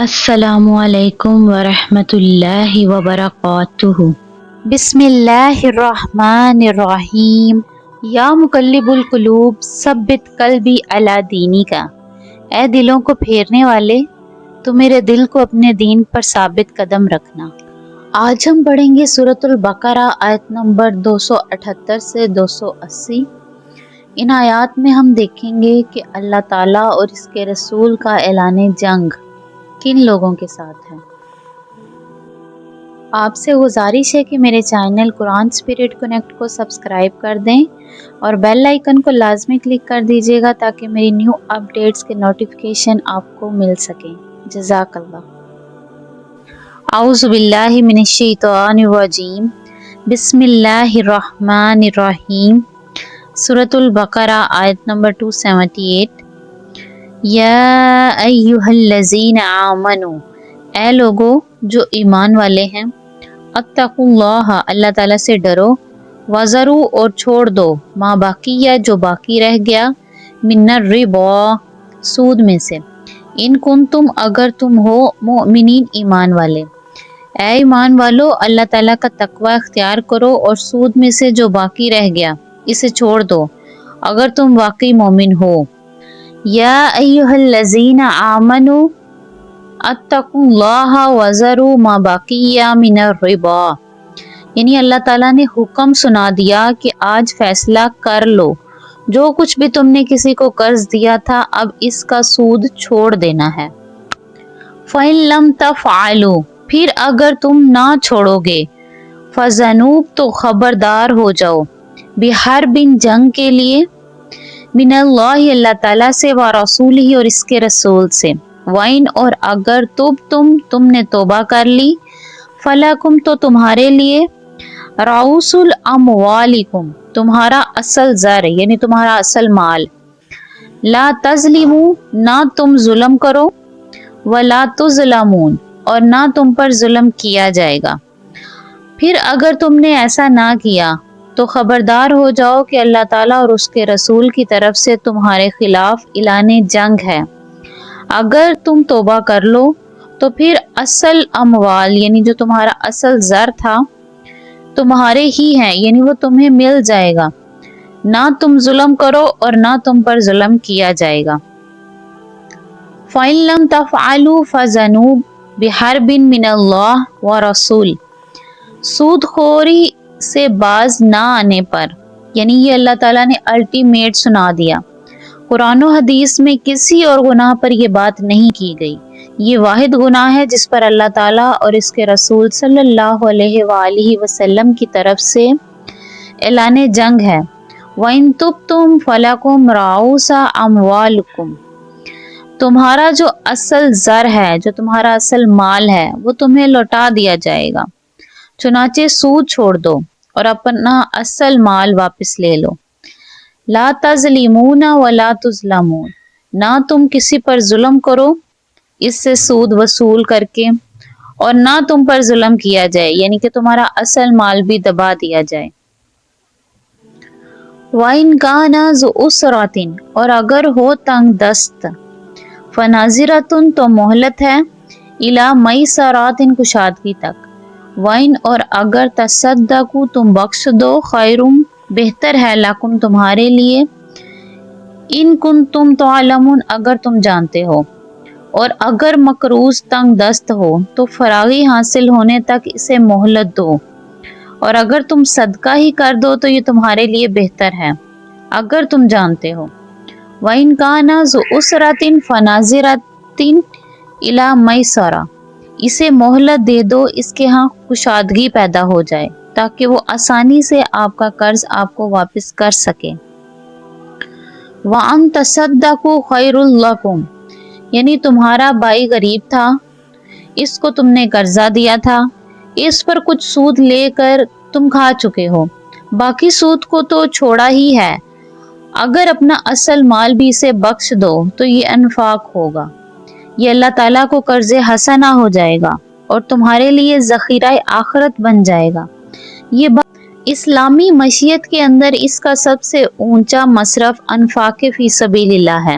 السلام علیکم ورحمۃ اللہ وبرکاتہ۔ بسم اللہ الرحمن الرحیم۔ یا مقلب القلوب ثبت قلبی علی دینک۔ اے دلوں کو پھیرنے والے، تو میرے دل کو اپنے دین پر ثابت قدم رکھنا۔ آج ہم پڑھیں گے سورۃ البقرہ آیت نمبر 278 سے 280۔ ان آیات میں ہم دیکھیں گے کہ اللہ تعالیٰ اور اس کے رسول کا اعلان جنگ کن لوگوں کے ساتھ ہے۔ آپ سے گزارش ہے کہ میرے چینل قرآن اسپرٹ کنیکٹ کو سبسکرائب کر دیں اور بیل آئیکن کو لازمی کلک کر دیجیے گا تاکہ میری نیو اپڈیٹس کے نوٹیفیکیشن آپ کو مل سکیں۔ جزاک اللہ۔ اعوذ باللہ من الشیطان الرجیم۔ بسم اللہ الرحمن الرحیم۔ سورۃ البقرہ آیت نمبر 278۔ یا ایہا الذین آمنوا، اے لوگو جو ایمان والے ہیں، اتقوا اللہ، اللہ تعالیٰ سے ڈرو، وذروا اور چھوڑ دو، ما بقیہ جو باقی رہ گیا، من الربا سود میں سے، ان کنتم اگر تم ہو مؤمنین ایمان والے۔ اے ایمان والو، اللہ تعالیٰ کا تقوی اختیار کرو اور سود میں سے جو باقی رہ گیا اسے چھوڑ دو اگر تم واقعی مومن ہو۔ یا ایہا الذین آمنوا اتقوا اللہ وذروا ما بقی من الربا، یعنی اللہ تعالیٰ نے حکم سنا دیا کہ آج فیصلہ کر لو، جو کچھ بھی تم نے کسی کو قرض دیا تھا اب اس کا سود چھوڑ دینا ہے۔ فَإِن لَمْ تَفْعَلُوا، پھر اگر تم نہ چھوڑو گے، فَذَنُوا تو خبردار ہو جاؤ، بِحَرْبٍ جنگ کے لیے، من اللہ اللہ تعالیٰ سے، وَرَسُولِهِ اور اس کے رسول سے، وَإِنْ اور اگر تم نے توبہ کر لی، فَلَكُمْ تو تمہارے لیے، رؤوس الاموالکم تمہارا اصل زر یعنی تمہارا اصل مال، لا تظلموا نہ تم ظلم کرو، ولا تظلمون اور نہ تم پر ظلم کیا جائے گا۔ پھر اگر تم نے ایسا نہ کیا تو خبردار ہو جاؤ کہ اللہ تعالیٰ اور اس کے رسول کی طرف سے تمہارے خلاف اعلان جنگ ہے۔ اگر تم توبہ کر لو تو پھر اصل اموال یعنی جو تمہارا اصل زر تھا تمہارے ہی ہیں، یعنی وہ تمہیں مل جائے گا، نہ تم ظلم کرو اور نہ تم پر ظلم کیا جائے گا۔ فَإِن لَمْ تَفْعَلُوا فَذَنُوا بِحَرْبٍ مِّنَ اللَّهِ وَرَسُولِهِ، سود خوری سے باز نہ آنے پر، یعنی یہ اللہ تعالیٰ نے الٹیمیٹ سنا دیا۔ قرآن و حدیث میں کسی اور گناہ پر یہ بات نہیں کی گئی، یہ واحد گناہ ہے جس پر اللہ تعالیٰ اور اس کے رسول صلی اللہ علیہ وآلہ وسلم کی طرف سے اعلان جنگ ہے۔ وَإِن تُبْتُمْ فَلَكُمْ رُؤُوسُ أَمْوَالِكُمْ، تمہارا جو اصل زر ہے، جو تمہارا اصل مال ہے، وہ تمہیں لوٹا دیا جائے گا، چنانچہ سود چھوڑ دو اور اپنا اصل مال واپس لے لو۔ لا تظلمون ولا تظلمون، نہ تم کسی پر ظلم کرو اس سے سود وصول کر کے، اور نہ تم پر ظلم کیا جائے یعنی کہ تمہارا اصل مال بھی دبا دیا جائے۔ وَإِنْ كَانَ ذُو عُسْرَةٍ اور اگر ہو تنگ دست، فَنَاظِرَةٌ تو مہلت ہے، إِلَى مَيْسَرَةٍ کشادگی تک، وَإِنْ اور اگر تَصَدَّقُوا تم بخش دو، خَيْرٌ بہتر ہے، لَكُمْ تمہارے لیے، إِن كُنتُمْ تَعْلَمُونَ اگر تم جانتے ہو، اور اگر مقروض تنگ دست ہو تو فراغی حاصل ہونے تک اسے مہلت دو، اور اگر تم صدقہ ہی کر دو تو یہ تمہارے لیے بہتر ہے اگر تم جانتے ہو۔ وَإِنْ كَانَ ذُو عُسْرَةٍ فَنَاظِرَةٌ إِلَى مَيْسَرَةٍ اسے مہلت دے دو، اس کے ہاں کشادگی پیدا ہو جائے تاکہ وہ آسانی سے آپ کا قرض آپ کو واپس کر سکے۔ وَأَن تَصَدَّقُوا خَيْرٌ لَكُمْ یعنی تمہارا بھائی غریب تھا، اس کو تم نے قرضہ دیا تھا، اس پر کچھ سود لے کر تم کھا چکے ہو، باقی سود کو تو چھوڑا ہی ہے، اگر اپنا اصل مال بھی اسے بخش دو تو یہ انفاق ہوگا، یہ اللہ تعالیٰ کو قرض حسنہ ہو جائے گا اور تمہارے لیے ذخیرہ آخرت بن جائے گا۔ یہ بات اسلامی معیشت کے اندر اس کا سب سے اونچا مصرف انفاق فی سبیل اللہ ہے،